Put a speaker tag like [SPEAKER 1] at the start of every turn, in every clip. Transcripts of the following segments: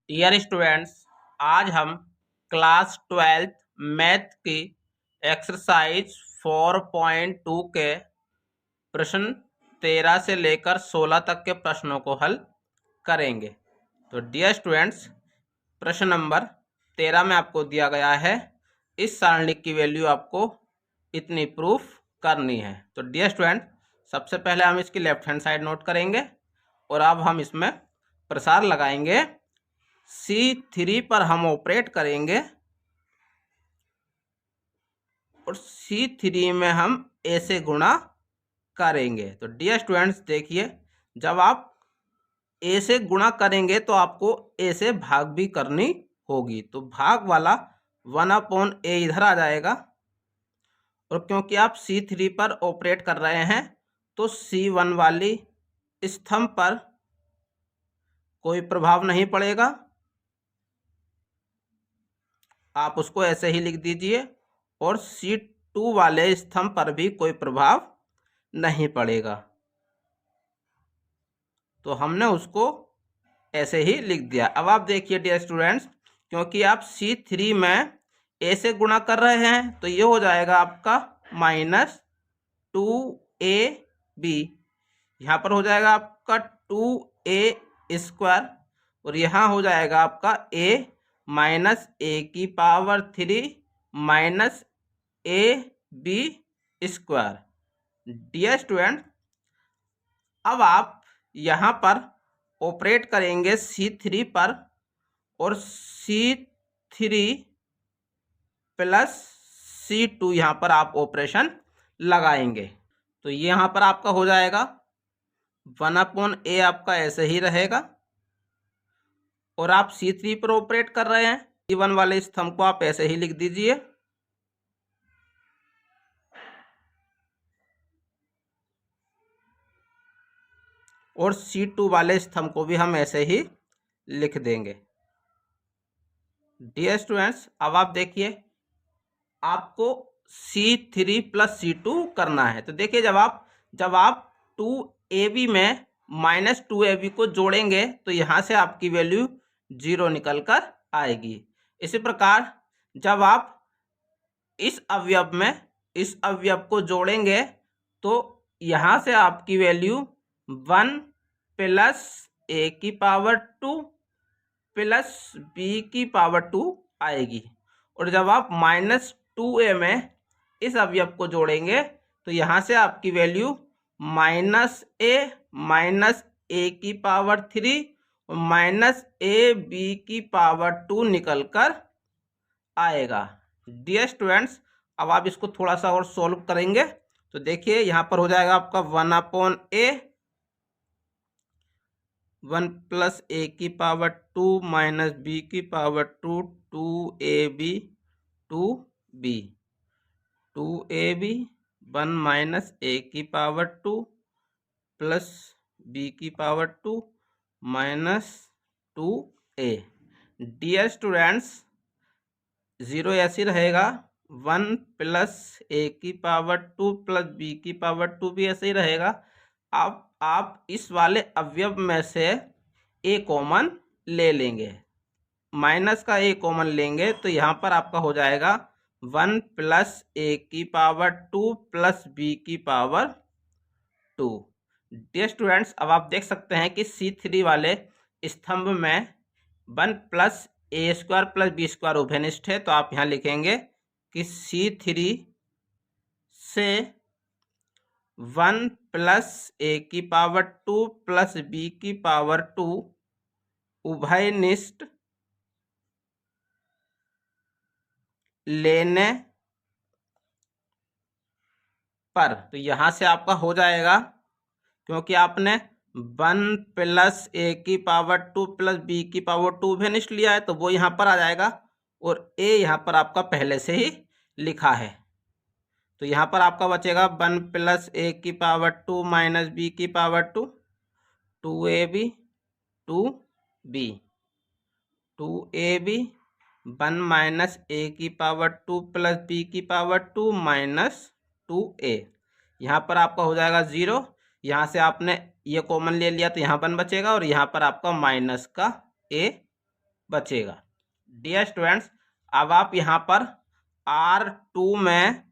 [SPEAKER 1] Dear students, आज हम class 12th math की एक्सरसाइज 4.2 के प्रश्न 13 से लेकर 16 तक के प्रश्नों को हल करेंगे। तो डियर स्टूडेंट्स, प्रश्न नंबर 13 में आपको दिया गया है इस सारणी की वैल्यू आपको इतनी प्रूफ करनी है। तो डियर स्टूडेंट, सबसे पहले हम इसकी लेफ्ट हैंड साइड नोट करेंगे और अब हम इसमें प्रसार लगाएंगे। C3 पर हम ऑपरेट करेंगे और C3 में हम A से गुणा करेंगे। तो डियर स्टूडेंट्स देखिए, जब आप A से गुणा करेंगे तो आपको A से भाग भी करनी होगी। तो भाग वाला 1/A इधर आ जाएगा और क्योंकि आप C3 पर ऑपरेट कर रहे हैं तो C1 वाली स्तंभ पर कोई प्रभाव नहीं पड़ेगा, आप उसको ऐसे ही लिख दीजिए। और C2 वाले स्तंभ पर भी कोई प्रभाव नहीं पड़ेगा, तो हमने उसको ऐसे ही लिख दिया। अब आप देखिए डियर स्टूडेंट्स, क्योंकि आप C3 में A से गुणा कर रहे हैं तो ये हो जाएगा आपका -2AB, यहाँ पर हो जाएगा आपका 2A² और यहाँ हो जाएगा आपका A -A⁻³ -AB²। Dear student, अब आप यहाँ पर ऑपरेट करेंगे C3 पर और C3 प्लस C2 यहाँ पर आप ऑपरेशन लगाएंगे। तो ये यहाँ पर आपका हो जाएगा 1/A, आपका ऐसे ही रहेगा। और आप C3 पर ऑपरेट कर रहे हैं, C1 वाले स्तंभ को आप ऐसे ही लिख दीजिए। और C2 वाले स्तंभ को भी हम ऐसे ही लिख देंगे। डियर स्टूडेंट्स, अब आप देखिए, आपको C3 प्लस C2 करना है। तो देखिए, जब आप 2AB में -2AB को जोड़ेंगे तो यहाँ से आपकी वैल्यू 0 निकल कर आएगी। इसी प्रकार जब आप इस अवयव में इस अवयव को जोड़ेंगे तो यहाँ से आपकी वैल्यू 1 + A² + B² आएगी। और जब आप -2A में इस अवयव को जोड़ेंगे तो यहाँ से आपकी वैल्यू -A -A⁻³ और -AB² निकल कर आएगा। डियर स्टूडेंट्स, अब आप इसको थोड़ा सा और सॉल्व करेंगे तो देखिए, यहाँ पर हो जाएगा आपका 1/A 1 + A² -B² 2AB 2B 2AB 1 - A² plus B² -2A। Dear students, 0 ऐसे रहेगा, 1 + A² प्लस B² भी ऐसे ही रहेगा। अब आप इस वाले अवयव में से A कॉमन ले लेंगे, माइनस का A कॉमन लेंगे तो यहाँ पर आपका हो जाएगा 1 + A² plus B²। Dear students, अब आप देख सकते हैं कि C3 वाले स्तंभ में 1 + A² प्लस B² उभयनिष्ठ है। तो आप यहाँ लिखेंगे कि C3 से 1 + A² प्लस B² उभयनिष्ठ लेने पर, तो यहाँ से आपका हो जाएगा, क्योंकि आपने 1 + A² प्लस B² उभयनिष्ठ लिया है तो वो यहाँ पर आ जाएगा और A यहाँ पर आपका पहले से ही लिखा है। तो यहाँ पर आपका बचेगा 1 + A² minus B² 2AB 2B 2AB 1 - A² plus B² -2A। यहाँ पर आपका हो जाएगा 0, यहाँ से आपने ये कॉमन ले लिया तो यहाँ 1 बचेगा और यहाँ पर आपका माइनस का A बचेगा। डियर स्टूडेंट्स, अब आप यहाँ पर R2 में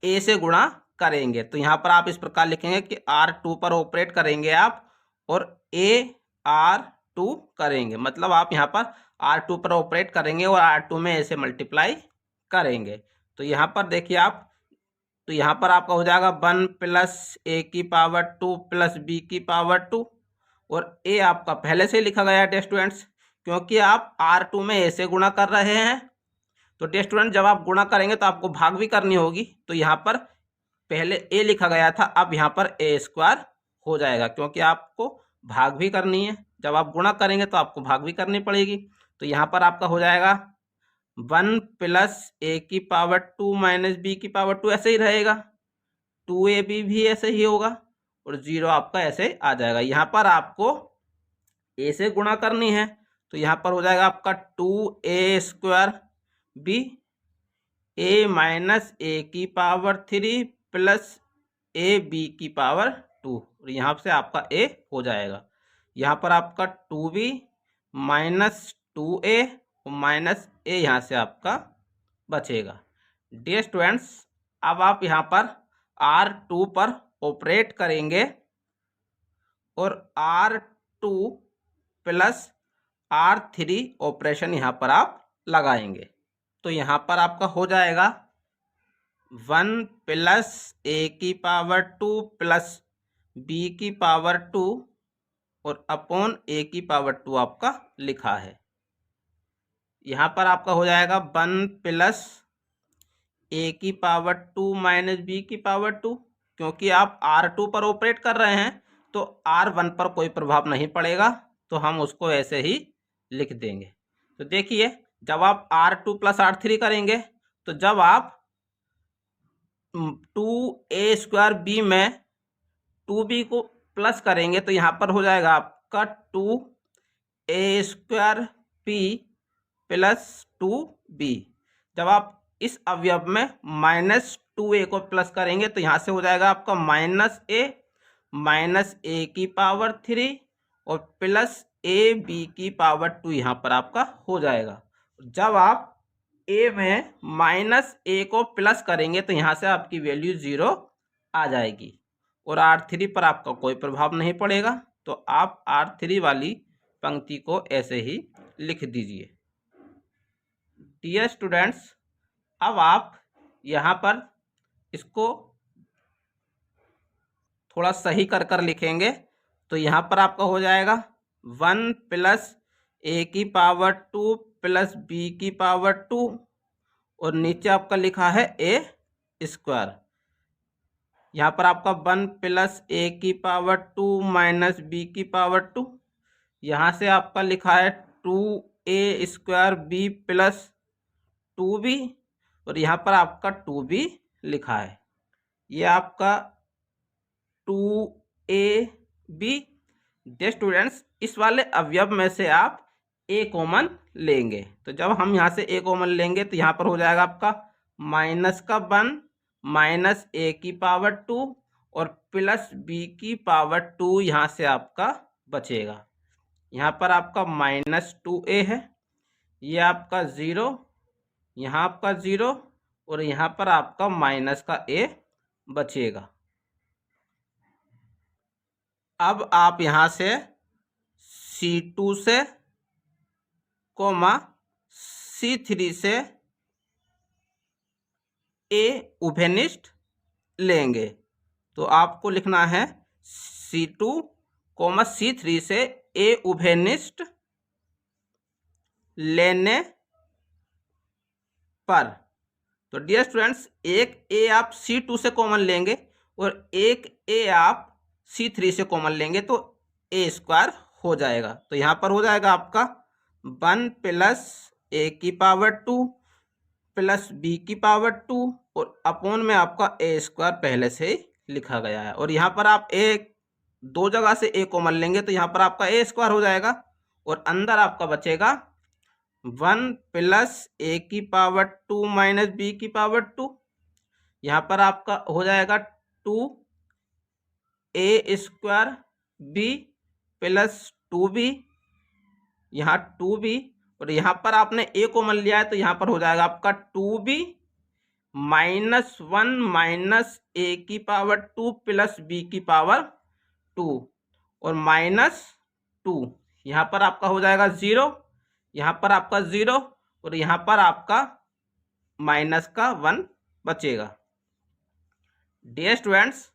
[SPEAKER 1] A से गुणा करेंगे तो यहाँ पर आप इस प्रकार लिखेंगे कि R2 पर ऑपरेट करेंगे आप और AR2 करेंगे, मतलब आप यहाँ पर R2 पर ऑपरेट करेंगे और R2 में A से मल्टीप्लाई करेंगे। तो यहाँ पर देखिए आप, तो यहाँ पर आपका हो जाएगा 1 प्लस A की पावर 2 प्लस B की पावर 2 और A आपका पहले से लिखा गया है स्टूडेंट्स, क्योंकि आप R2 में A से गुणा कर रहे हैं। तो स्टूडेंट जब आप गुणा करेंगे तो आपको भाग भी करनी होगी, तो यहाँ पर पहले A लिखा गया था, अब यहाँ पर A² हो जाएगा, क्योंकि आपको भाग भी करनी है। जब आप गुणा करेंगे तो आपको भाग भी करनी पड़ेगी। तो यहाँ पर आपका हो जाएगा 1 प्लस A की पावर 2 माइनस B की पावर 2, ऐसे ही रहेगा। 2AB भी ऐसे ही होगा और 0 आपका ऐसे आ जाएगा। यहाँ पर आपको A से गुणा करनी है, तो यहाँ पर हो जाएगा आपका 2A² B A minus A की पावर 3 प्लस AB की पावर 2 और यहाँ से आपका A हो जाएगा। यहाँ पर आपका 2B माइनस 2A और माइनस A यहाँ से आपका बचेगा। डियर स्टूडेंट्स, अब आप यहाँ पर R2 पर ऑपरेट करेंगे और R2 प्लस R3 ऑपरेशन यहाँ पर आप लगाएंगे। तो यहाँ पर आपका हो जाएगा 1 प्लस A की पावर 2 प्लस B की पावर 2 और अपॉन A की पावर 2 आपका लिखा है। यहाँ पर आपका हो जाएगा 1 प्लस A की पावर 2 माइनस B की पावर 2, क्योंकि आप R2 पर ऑपरेट कर रहे हैं तो R1 पर कोई प्रभाव नहीं पड़ेगा, तो हम उसको ऐसे ही लिख देंगे। तो देखिए, जब आप R2 प्लस R3 करेंगे तो जब आप 2A² B में 2B को प्लस करेंगे तो यहाँ पर हो जाएगा आपका 2A² B प्लस 2B। जब आप इस अवयव में माइनस 2A को प्लस करेंगे तो यहाँ से हो जाएगा आपका माइनस A की पावर 3 और प्लस AB की पावर 2 यहाँ पर आपका हो जाएगा। जब आप A में माइनस A को प्लस करेंगे तो यहाँ से आपकी वैल्यू 0 आ जाएगी और R3 पर आपका कोई प्रभाव नहीं पड़ेगा। तो आप R3 वाली पंक्ति को ऐसे ही लिख दीजिए। डियर स्टूडेंट्स, अब आप यहाँ पर इसको थोड़ा सही कर कर लिखेंगे तो यहाँ पर आपका हो जाएगा 1 प्लस A की पावर 2 प्लस B की पावर 2 और नीचे आपका लिखा है A²। यहाँ पर आपका 1 प्लस A की पावर 2 माइनस B की पावर 2, यहाँ से आपका लिखा है 2A² B प्लस 2B और यहाँ पर आपका 2B लिखा है। ये आपका 2AB। डे स्टूडेंट्स, इस वाले अवयव में से आप A कॉमन लेंगे, तो जब हम यहाँ से A कॉमन लेंगे तो यहाँ पर हो जाएगा आपका माइनस का 1 माइनस A की पावर 2 और प्लस B की पावर 2 यहाँ से आपका बचेगा। यहाँ पर आपका माइनस 2A है, ये आपका 0, यहाँ आपका 0 और यहाँ पर आपका माइनस का A बचेगा। अब आप यहाँ से C2 से C3 से A उभयनिष्ठ लेंगे, तो आपको लिखना है C2 C3 से A उभयनिष्ठ लेने पर। तो डियर स्टूडेंट्स, एक A आप C2 से कॉमन लेंगे और एक A आप C3 से कॉमन लेंगे तो A² हो जाएगा। तो यहाँ पर हो जाएगा आपका 1 प्लस A की पावर 2 प्लस B की पावर 2 और अपॉन में आपका A² पहले से ही लिखा गया है। और यहाँ पर आप दो जगह से A कॉमन लेंगे तो यहाँ पर आपका A² हो जाएगा और अंदर आपका बचेगा 1 प्लस A की पावर 2 माइनस B की पावर 2। यहाँ पर आपका हो जाएगा 2A² B प्लस 2b, यहाँ 2b, और यहाँ पर आपने a कॉमन लिया है तो यहाँ पर हो जाएगा आपका 2b माइनस 1 माइनस a की पावर 2 प्लस b की पावर 2 और माइनस 2, यहाँ पर आपका हो जाएगा 0, यहाँ पर आपका 0 और यहाँ पर आपका माइनस का 1 बचेगा। डियर स्टूडेंट्स,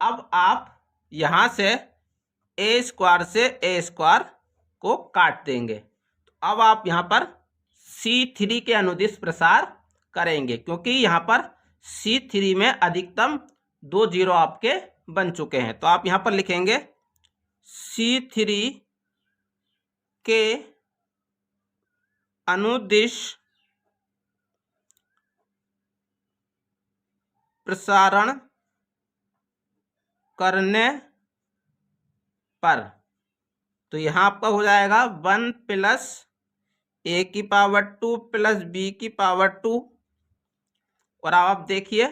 [SPEAKER 1] अब आप यहाँ से a स्क्वायर से a स्क्वायर को काट देंगे, तो अब आप यहाँ पर C3 के अनुदिश प्रसार करेंगे, क्योंकि यहाँ पर C3 में अधिकतम 2 जीरो आपके बन चुके हैं। तो आप यहाँ पर लिखेंगे C3 के अनुदिश प्रसारण करने पर, तो यहाँ आपका हो जाएगा 1 प्लस a की पावर 2 प्लस b की पावर 2, और अब आप देखिए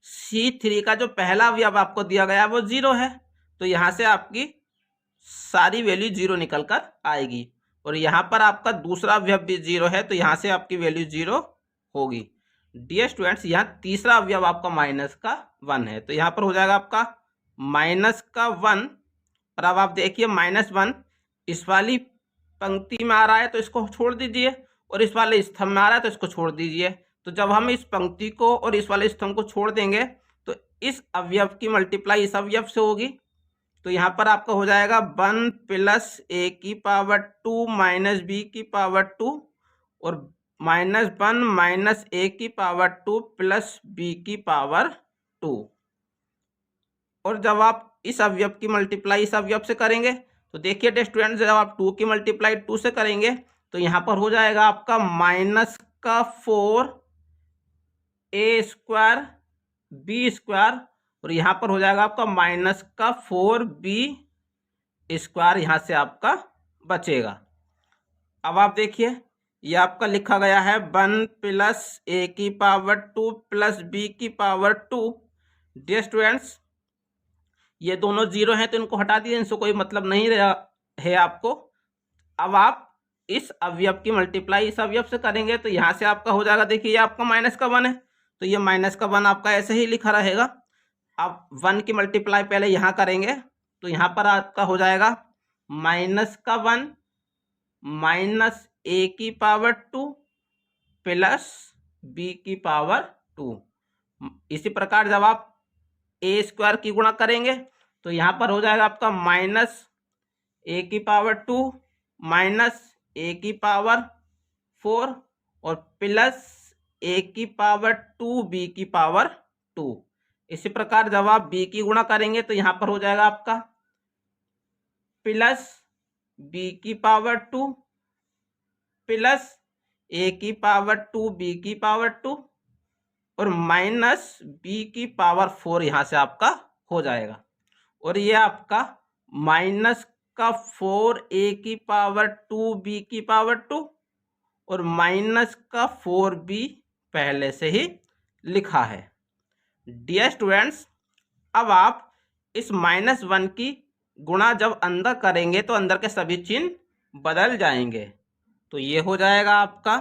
[SPEAKER 1] C3 का जो पहला अवयव आपको दिया गया वो 0 है, तो यहाँ से आपकी सारी वैल्यू 0 निकल कर आएगी, और यहाँ पर आपका दूसरा अवयव भी 0 है, तो यहाँ से आपकी वैल्यू 0 होगी। डियर स्टूडेंट्स, यहाँ तीसरा अवयव आपका माइनस का 1 है, तो यहाँ पर हो जाएगा आपका माइनस का 1, और अब आप देखिए -1 इस वाली पंक्ति में आ रहा है तो इसको छोड़ दीजिए, और इस वाले स्तंभ में आ रहा है तो इसको छोड़ दीजिए। तो जब हम इस पंक्ति को और इस वाले स्तंभ को छोड़ देंगे तो इस अवयव की मल्टीप्लाई इस अवयव से होगी, तो यहाँ पर आपका हो जाएगा 1 प्लस a की पावर 2 माइनस b की पावर 2 और -1 माइनस a की पावर 2 प्लस b की पावर 2। और जब आप इस अवयव की मल्टीप्लाई इस अवयव से करेंगे तो देखिए डियर स्टूडेंट्स, जब आप 2 की मल्टीप्लाई 2 से करेंगे तो यहाँ पर हो जाएगा आपका माइनस का 4 a स्क्वायर b स्क्वायर, और यहाँ पर हो जाएगा आपका माइनस का 4b स्क्वायर, यहाँ से आपका बचेगा। अब आप देखिए ये आपका लिखा गया है 1 प्लस a की पावर 2 प्लस b की पावर 2। डियर स्टूडेंट्स, ये दोनों 0 हैं तो इनको हटा दीजिए, इनसे कोई मतलब नहीं रहा है आपको। अब आप इस अवयव की मल्टीप्लाई इस अवयव से करेंगे तो यहाँ से आपका हो जाएगा, देखिए ये आपका माइनस का 1 है तो ये माइनस का 1 आपका ऐसे ही लिखा रहेगा। अब 1 की मल्टीप्लाई पहले यहाँ करेंगे तो यहाँ पर आपका हो जाएगा माइनस का 1 माइनस a की पावर 2 प्लस b की पावर 2। इसी प्रकार जब आप a स्क्वायर की गुणा करेंगे तो यहाँ पर हो जाएगा आपका माइनस a की पावर 2 माइनस a की पावर 4 और प्लस a की पावर 2b की पावर 2। इसी प्रकार जब आप b की गुणा करेंगे तो यहाँ पर हो जाएगा आपका प्लस b की पावर 2 प्लस a की पावर 2b की पावर 2 और माइनस b की पावर 4 यहाँ से आपका हो जाएगा। और ये आपका माइनस का 4a की पावर 2b की पावर 2 और माइनस का 4b पहले से ही लिखा है। डियर स्टूडेंट्स, अब आप इस -1 की गुणा जब अंदर करेंगे तो अंदर के सभी चिन्ह बदल जाएंगे, तो ये हो जाएगा आपका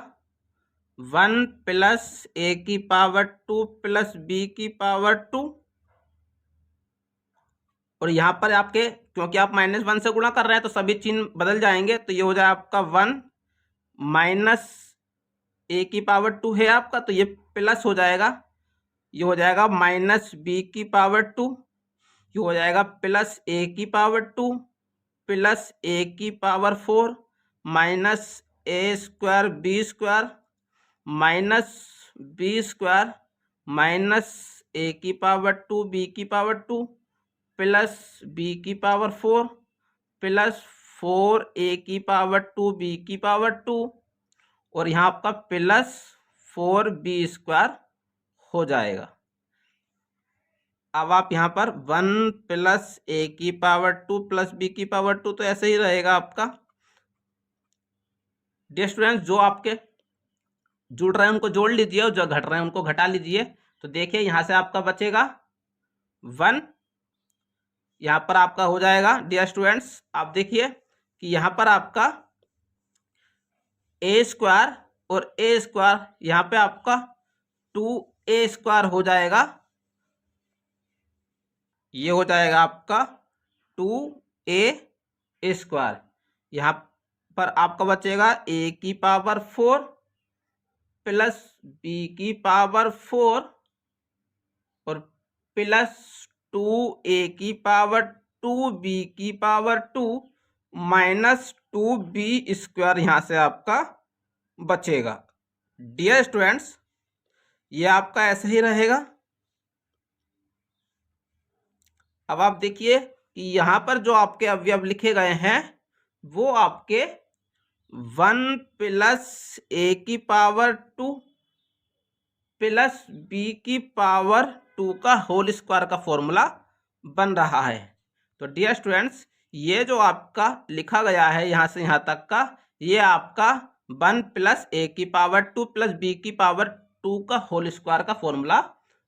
[SPEAKER 1] 1 प्लस a की पावर 2 प्लस b की पावर 2, और यहाँ पर आपके क्योंकि आप -1 से गुणा कर रहे हैं तो सभी चिन्ह बदल जाएंगे, तो ये हो जाएगा आपका 1 माइनस a की पावर 2 है आपका, तो ये प्लस हो जाएगा, ये हो जाएगा माइनस b की पावर 2, ये हो जाएगा प्लस a की पावर 2 प्लस a की power 4 minus a square b square minus b square minus a की पावर 2 b की पावर 2 प्लस b की पावर 4 प्लस 4a की पावर 2 b की पावर 2 और यहाँ आपका प्लस 4b स्क्वायर हो जाएगा। अब आप यहाँ पर 1 प्लस a की पावर 2 प्लस b की पावर 2, तो ऐसे ही रहेगा आपका। डियर स्टूडेंट्स, जो आपके जुड़ रहे हैं उनको जोड़ लीजिए और जो घट रहे हैं उनको घटा लीजिए, तो देखिए यहाँ से आपका बचेगा 1 यहाँ पर आपका हो जाएगा डियर स्टूडेंट्स, आप देखिए कि यहाँ पर आपका ए स्क्वायर और ए स्क्वायर यहाँ पे आपका 2a स्क्वायर हो जाएगा, ये हो जाएगा आपका 2a स्क्वायर। यहाँ पर आपका बचेगा a की पावर 4 प्लस b की पावर 4 और प्लस 2a की पावर 2b की पावर 2 माइनस 2b स्क्वायर यहाँ से आपका बचेगा। डियर स्टूडेंट्स, ये आपका ऐसे ही रहेगा। अब आप देखिए कि यहाँ पर जो आपके अवयव लिखे गए हैं वो आपके 1 प्लस a की पावर 2 प्लस b की पावर 2 का होल स्क्वायर का फॉर्मूला बन रहा है। तो डियर स्टूडेंट्स, ये जो आपका लिखा गया है यहाँ से यहाँ तक का, ये आपका 1 प्लस a की पावर 2 प्लस b की पावर 2 का होल स्क्वायर का फॉर्मूला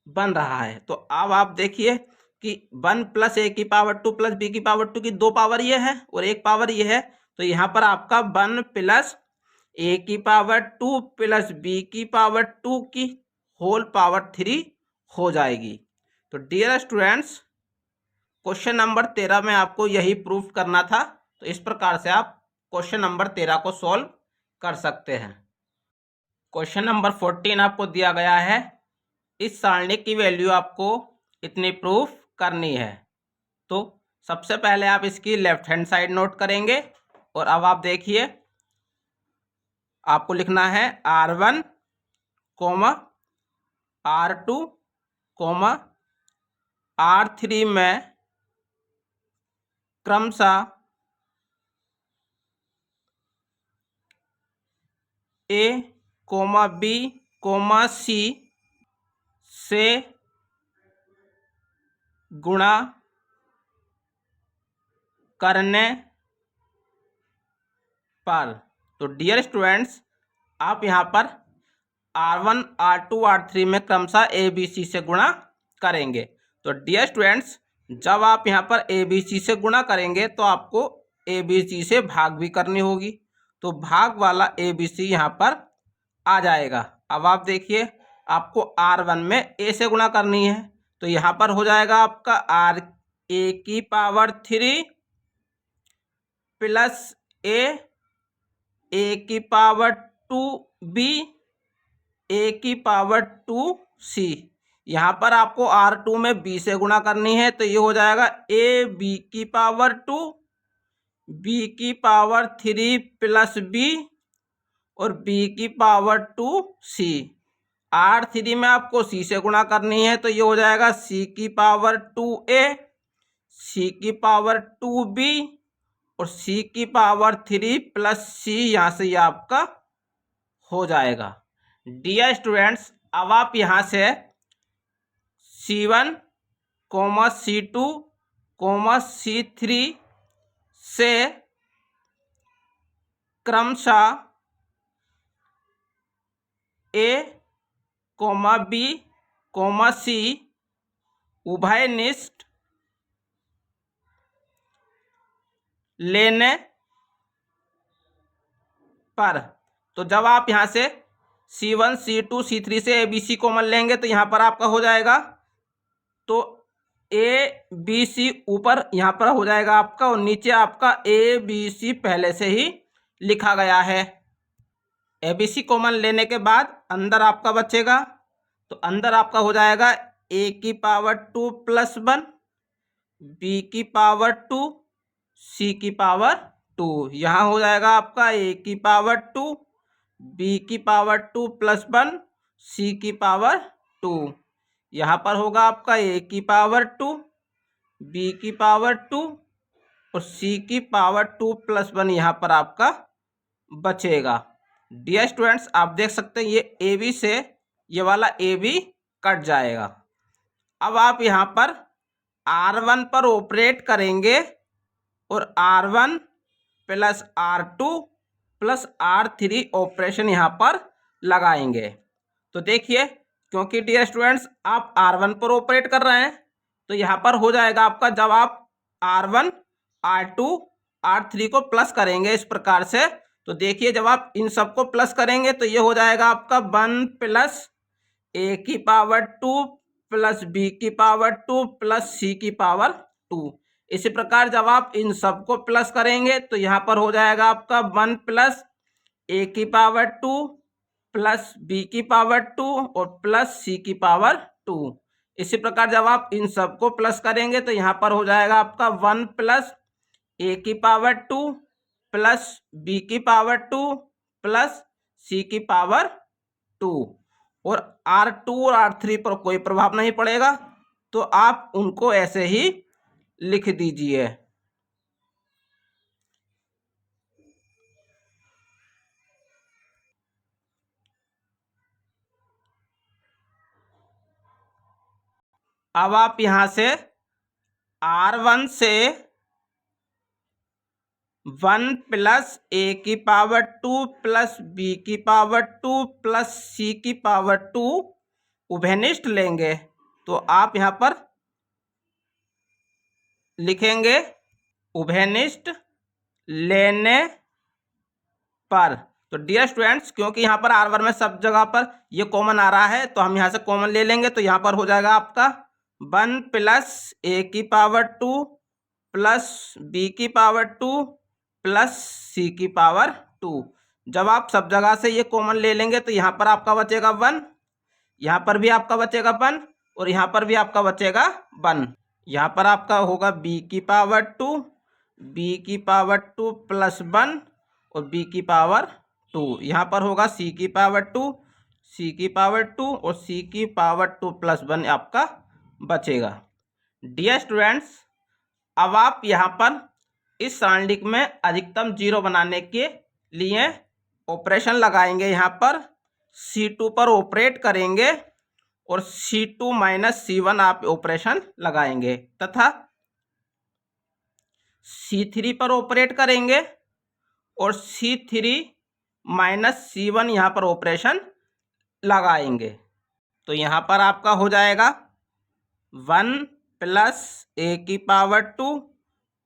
[SPEAKER 1] बन रहा है। तो अब आप देखिए कि 1 प्लस a की पावर 2 प्लस b की पावर 2 की 2 पावर ये है और 1 पावर ये है, तो यहाँ पर आपका 1 प्लस a की पावर 2 प्लस b की पावर 2 की होल पावर 3 हो जाएगी। तो डियर स्टूडेंट्स, क्वेश्चन नंबर 13 में आपको यही प्रूफ करना था। तो इस प्रकार से आप क्वेश्चन नंबर 13 को सॉल्व कर सकते हैं। क्वेश्चन नंबर 14 आपको दिया गया है, इस सारणी की वैल्यू आपको इतनी प्रूफ करनी है। तो सबसे पहले आप इसकी लेफ्ट हैंड साइड नोट करेंगे और अब आप देखिए आपको लिखना है R1, R2, R3 में क्रमशः A, B, C से गुणा करने पर। तो डियर स्टूडेंट्स, आप यहाँ पर R1, R2, R3 में क्रमशः ABC से गुणा करेंगे। तो डियर स्टूडेंट्स, जब आप यहाँ पर ABC से गुणा करेंगे तो आपको ABC से भाग भी करनी होगी, तो भाग वाला ABC यहाँ पर आ जाएगा। अब आप देखिए आपको R1 में A से गुणा करनी है, तो यहाँ पर हो जाएगा आपका A की पावर 3 प्लस A की पावर 2B, A की पावर 2C। यहाँ पर आपको R2 में B से गुणा करनी है, तो ये हो जाएगा AB की पावर 2, B की पावर 3 प्लस B और B की पावर 2C। R3 में आपको C से गुणा करनी है, तो ये हो जाएगा C की पावर 2A, C की पावर 2B और C की पावर 3 प्लस C, यहाँ से ये आपका हो जाएगा। डियर स्टूडेंट्स, अब आप यहाँ से C1, C2, C3 से क्रमशः A, B, C उभयनिष्ठ लेने पर। तो जब आप यहाँ से C1, C2, C3 से ABC कॉमन लेंगे तो यहाँ पर आपका हो जाएगा, तो ABC ऊपर यहाँ पर हो जाएगा आपका और नीचे आपका ABC पहले से ही लिखा गया है। ABC कॉमन लेने के बाद अंदर आपका बचेगा, तो अंदर आपका हो जाएगा A की पावर 2 प्लस 1, B की पावर 2, C की पावर 2। यहाँ हो जाएगा आपका A की पावर 2, B की पावर 2 प्लस 1, C की पावर 2। यहाँ पर होगा आपका A की पावर 2, B की पावर 2 और C की पावर 2 प्लस 1 यहाँ पर आपका बचेगा। डियर स्टूडेंट्स, आप देख सकते हैं ये AB से ये वाला AB कट जाएगा। अब आप यहाँ पर R1 पर ऑपरेट करेंगे और R1 plus R2 plus R3 operation यहाँ पर लगाएंगे। तो देखिए, क्योंकि डियर स्टूडेंट्स आप R1 पर ऑपरेट कर रहे हैं तो यहाँ पर हो जाएगा आपका, जब आप R1 R2 R3 को प्लस करेंगे इस प्रकार से, तो देखिए जब आप इन सबको प्लस करेंगे तो ये हो जाएगा आपका 1 प्लस a की पावर 2 प्लस b की पावर 2 प्लस c की पावर 2। इसी प्रकार जब आप इन सबको प्लस करेंगे तो यहाँ पर हो जाएगा आपका 1 प्लस a की पावर 2 प्लस b की पावर 2 और प्लस c की पावर 2। इसी प्रकार जब आप इन सबको प्लस करेंगे तो यहाँ पर हो जाएगा आपका 1 प्लस a की पावर 2 प्लस b की पावर 2 प्लस c की पावर 2। और R2 और R3 पर कोई प्रभाव नहीं पड़ेगा, तो आप उनको ऐसे ही लिख दीजिए। अब आप यहां से R1 से 1 प्लस a की पावर 2 प्लस b की पावर 2 प्लस c की पावर 2 उभयनिष्ठ लेंगे, तो आप यहां पर लिखेंगे उभयनिष्ठ लेने पर। तो डियर स्टूडेंट्स, क्योंकि यहाँ पर R1 में सब जगह पर ये कॉमन आ रहा है तो हम यहाँ से कॉमन ले लेंगे, तो यहाँ पर हो जाएगा आपका 1 प्लस a की पावर 2 प्लस b की पावर 2 प्लस c की पावर 2। जब आप सब जगह से ये कॉमन ले लेंगे तो यहाँ पर आपका बचेगा 1, यहाँ पर भी आपका बचेगा 1 और यहाँ पर भी आपका बचेगा 1। यहाँ पर आपका होगा b की पावर 2, b की पावर 2 प्लस 1 और b की पावर 2। यहाँ पर होगा c की पावर 2, c की पावर 2 और c की पावर 2 प्लस 1 आपका बचेगा। डियर स्टूडेंट्स, अब आप यहाँ पर इस सारणिक में अधिकतम 0 बनाने के लिए ऑपरेशन लगाएंगे। यहाँ पर C2 पर ऑपरेट करेंगे और C2 माइनस C1 आप ऑपरेशन लगाएंगे तथा C3 पर ऑपरेट करेंगे और C3 माइनस C1 यहाँ पर ऑपरेशन लगाएंगे। तो यहाँ पर आपका हो जाएगा 1 प्लस a की पावर 2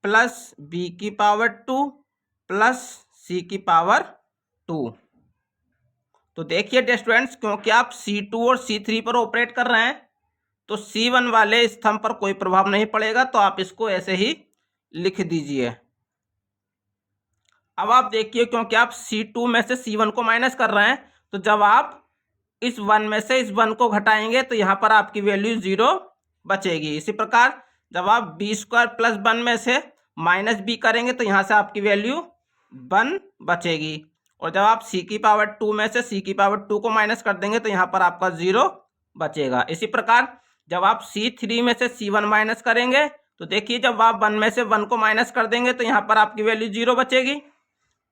[SPEAKER 1] प्लस b की पावर 2 प्लस c की पावर 2। तो देखिए स्टूडेंट्स, क्योंकि आप C2 और C3 पर ऑपरेट कर रहे हैं तो C1 वाले स्तंभ पर कोई प्रभाव नहीं पड़ेगा, तो आप इसको ऐसे ही लिख दीजिए। अब आप देखिए, क्योंकि आप C2 में से C1 को माइनस कर रहे हैं, तो जब आप इस 1 में से इस 1 को घटाएंगे तो यहाँ पर आपकी वैल्यू 0 बचेगी। इसी प्रकार जब आप b² प्लस 1 में से माइनस b करेंगे तो यहाँ से आपकी वैल्यू 1 बचेगी। और जब आप c की पावर 2 में से c की पावर 2 को माइनस कर देंगे तो यहाँ पर आपका 0 बचेगा। इसी प्रकार जब आप C3 में से C1 माइनस करेंगे तो देखिए जब आप 1 में से 1 को माइनस कर देंगे तो यहाँ पर आपकी वैल्यू 0 बचेगी।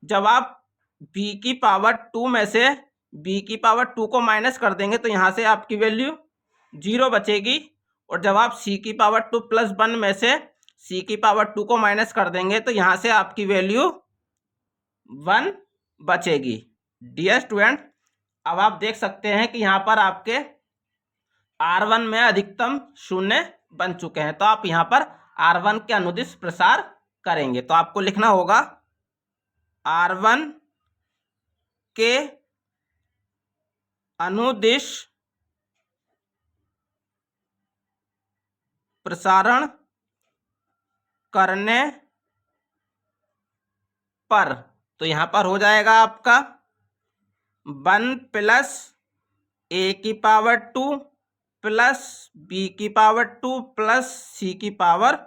[SPEAKER 1] जब आप b की पावर 2 में से b की पावर 2 को माइनस कर देंगे तो यहाँ से आपकी वैल्यू 0 बचेगी। और जब आप c की पावर 2 प्लस 1 में से c की पावर 2 को माइनस कर देंगे तो यहाँ से आपकी वैल्यू 1 बचेगी। डियर स्टूडेंट, अब आप देख सकते हैं कि यहाँ पर आपके R1 में अधिकतम 0 बन चुके हैं, तो आप यहाँ पर R1 के अनुदिश प्रसार करेंगे। तो आपको लिखना होगा R1 के अनुदिश प्रसारण करने पर, तो यहाँ पर हो जाएगा आपका 1 प्लस a की पावर 2 प्लस b की पावर 2 प्लस c की पावर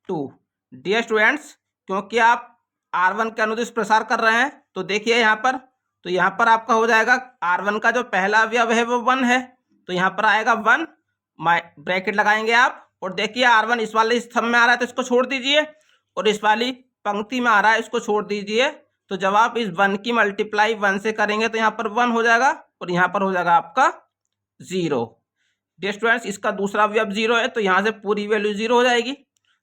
[SPEAKER 1] 2। डियर स्टूडेंट्स, क्योंकि आप R1 के अनुदिश प्रसार कर रहे हैं तो देखिए यहाँ पर, तो यहाँ पर आपका हो जाएगा R1 का जो पहला अवयव है वो 1 है, तो यहाँ पर आएगा 1, ब्रैकेट लगाएंगे आप। और देखिए R1 इस वाले स्तंभ में आ रहा है तो इसको छोड़ दीजिए, और इस वाली पंक्ति में आ रहा है इसको छोड़ दीजिए। तो जब आप इस 1 की मल्टीप्लाई 1 से करेंगे तो यहाँ पर 1 हो जाएगा और यहाँ पर हो जाएगा आपका 0। डियर स्टूडेंट्स, इसका दूसरा अवयव 0 है तो यहाँ से पूरी वैल्यू 0 हो जाएगी,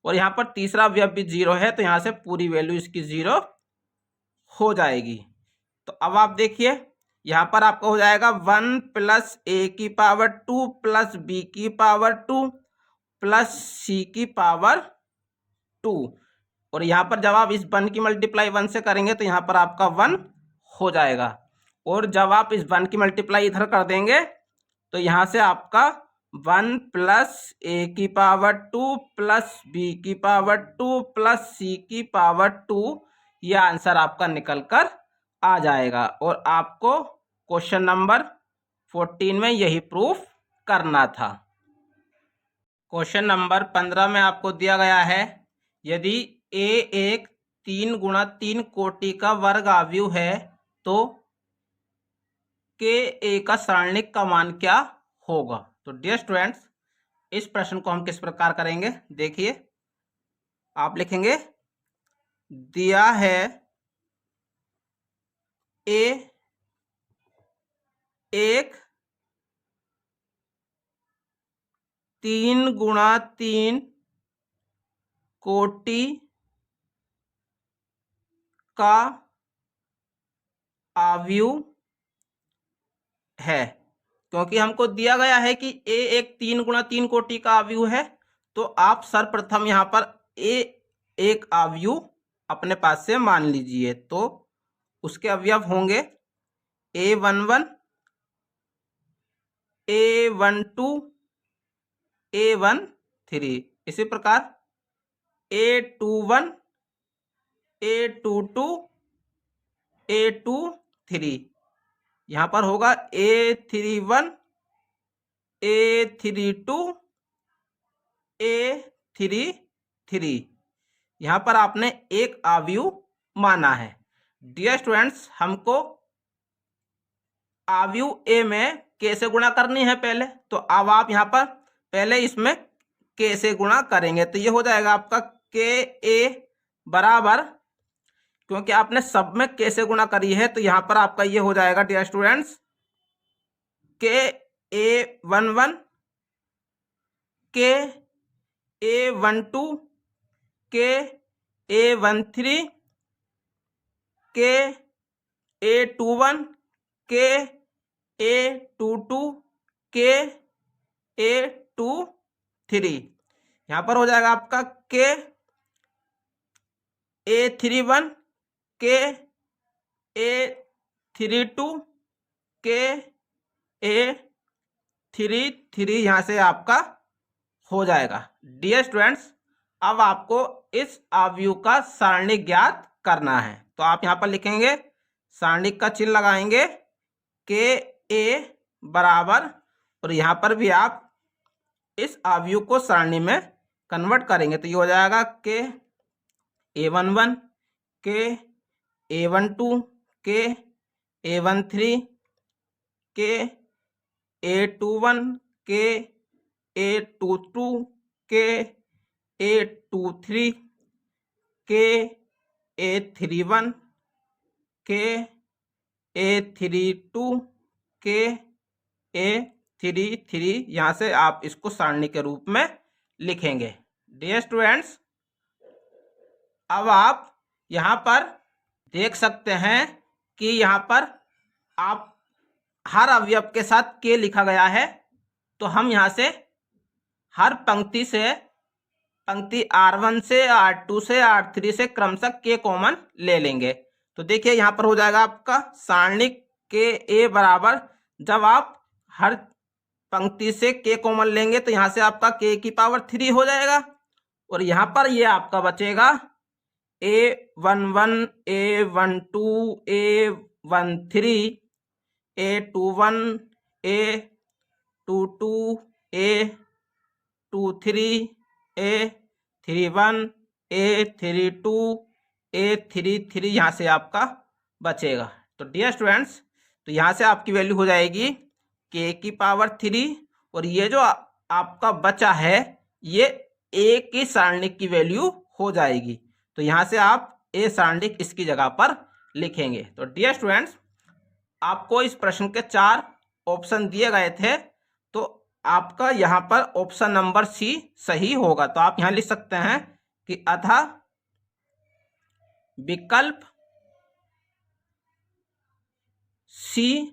[SPEAKER 1] और यहाँ पर तीसरा अवयव भी 0 है तो यहाँ से पूरी वैल्यू इसकी 0 हो जाएगी। तो अब आप देखिए यहाँ पर आपका हो जाएगा 1 प्लस a की पावर 2 प्लस b की पावर 2 प्लस c की पावर 2, और यहाँ पर जब आप इस 1 की मल्टीप्लाई 1 से करेंगे तो यहाँ पर आपका 1 हो जाएगा, और जब आप इस 1 की मल्टीप्लाई इधर कर देंगे तो यहाँ से आपका 1 प्लस a की पावर 2 प्लस b की पावर 2 प्लस c की पावर 2, यह आंसर आपका निकल कर आ जाएगा। और आपको क्वेश्चन नंबर 14 में यही प्रूफ करना था। क्वेश्चन नंबर 15 में आपको दिया गया है, यदि a एक 3 गुणा 3 कोटि का वर्ग आव्यूह है तो के ए का सारणिक का मान क्या होगा। तो डियर स्टूडेंट्स, इस प्रश्न को हम किस प्रकार करेंगे, देखिए आप लिखेंगे दिया है ए एक 3 गुणा 3 कोटि का आव्यूह है। क्योंकि हमको दिया गया है कि ए एक 3 गुणा 3 कोटि का आव्यूह है, तो आप सर्वप्रथम यहाँ पर ए एक आव्यूह अपने पास से मान लीजिए। तो उसके अवयव होंगे A11, A12, A13, इसी प्रकार A21, A22, A23, यहाँ पर होगा A31, A32, A33, यहाँ पर आपने एक आव्यूह माना है। डियर स्टूडेंट्स, हमको आव्यूह ए में के से गुणा करनी है पहले, तो अब आप यहाँ पर पहले इसमें के से गुणा करेंगे तो ये हो जाएगा आपका के ए बराबर, क्योंकि आपने सब में के से गुणा करी है तो यहाँ पर आपका ये हो जाएगा डियर स्टूडेंट्स के A11, के A12, के A13, के A21, के A22, के A23, यहाँ पर हो जाएगा आपका के A31, के A32, के A33, यहाँ से आपका हो जाएगा। डियर स्टूडेंट्स, अब आपको इस आव्यूह का सारणिक ज्ञात करना है, तो आप यहाँ पर लिखेंगे, सारणिक का चिन्ह लगाएंगे के ए बराबर, और यहाँ पर भी आप इस आव्यूह को सारणी में कन्वर्ट करेंगे तो ये हो जाएगा के A11, के A12, के A13, के A21, के A22, के A23, के A31, के A32, के A33, यहाँ से आप इसको सारणी के रूप में लिखेंगे। डियर स्टूडेंट्स, अब आप यहाँ पर देख सकते हैं कि यहाँ पर आप हर अवयव के साथ के लिखा गया है, तो हम यहाँ से हर पंक्ति से, पंक्ति R1 से R2 से R3 से क्रमशः के कॉमन ले लेंगे। तो देखिए यहाँ पर हो जाएगा आपका सारणिक के ए बराबर, जब आप हर पंक्ति से के कॉमन लेंगे तो यहाँ से आपका के की पावर 3 हो जाएगा, और यहाँ पर ये आपका बचेगा A11, A12, A13, A21, A22, A23, A31, A32, A33, यहाँ से आपका बचेगा। तो डियर स्टूडेंट्स, तो यहाँ से आपकी वैल्यू हो जाएगी के की पावर 3, और ये जो आपका बचा है ये ए की सारणिक की वैल्यू हो जाएगी। तो यहाँ से आप ए सारणिक इसकी जगह पर लिखेंगे। तो डियर स्टूडेंट्स, आपको इस प्रश्न के 4 ऑप्शन दिए गए थे, तो आपका यहाँ पर ऑप्शन नंबर सी सही होगा। तो आप यहाँ लिख सकते हैं कि अतः विकल्प सी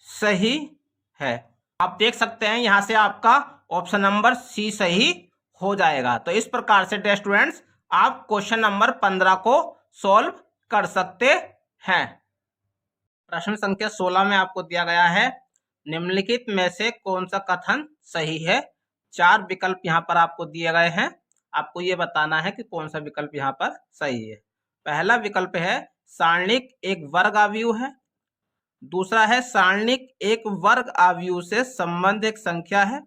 [SPEAKER 1] सही है। आप देख सकते हैं यहाँ से आपका ऑप्शन नंबर सी सही हो जाएगा। तो इस प्रकार से डियर स्टूडेंट्स आप क्वेश्चन नंबर 15 को सॉल्व कर सकते हैं। प्रश्न संख्या 16 में आपको दिया गया है निम्नलिखित में से कौन सा कथन सही है। 4 विकल्प यहाँ पर आपको दिए गए हैं, आपको ये बताना है कि कौन सा विकल्प यहाँ पर सही है। पहला विकल्प है सारणिक एक वर्ग आव्यूह है। दूसरा है सारणिक एक वर्ग आव्यूह से संबंध एक संख्या है।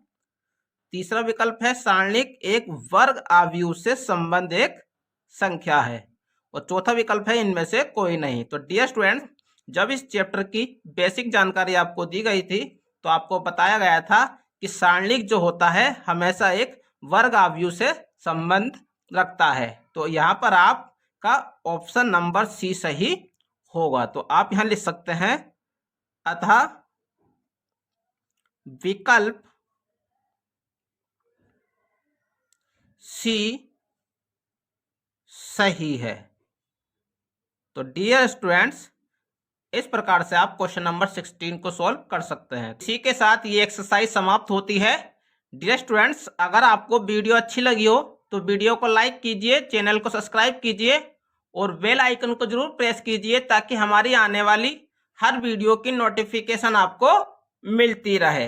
[SPEAKER 1] तीसरा विकल्प है सारणिक एक वर्ग आव्यूह से संबंध एक संख्या है। और चौथा विकल्प है इनमें से कोई नहीं। तो डियर स्टूडेंट्स जब इस चैप्टर की बेसिक जानकारी आपको दी गई थी तो आपको बताया गया था कि सारणिक जो होता है हमेशा एक वर्ग आव्यूह से संबंध रखता है। तो यहाँ पर आपका ऑप्शन नंबर सी सही होगा। तो आप यहाँ लिख सकते हैं अतः विकल्प सी सही है। तो डियर स्टूडेंट्स इस प्रकार से आप क्वेश्चन नंबर 16 को सॉल्व कर सकते हैं। इसी के साथ ये एक्सरसाइज समाप्त होती है। डियर स्टूडेंट्स अगर आपको वीडियो अच्छी लगी हो तो वीडियो को लाइक कीजिए, चैनल को सब्सक्राइब कीजिए और बेल आइकन को जरूर प्रेस कीजिए ताकि हमारी आने वाली हर वीडियो की नोटिफिकेशन आपको मिलती रहे।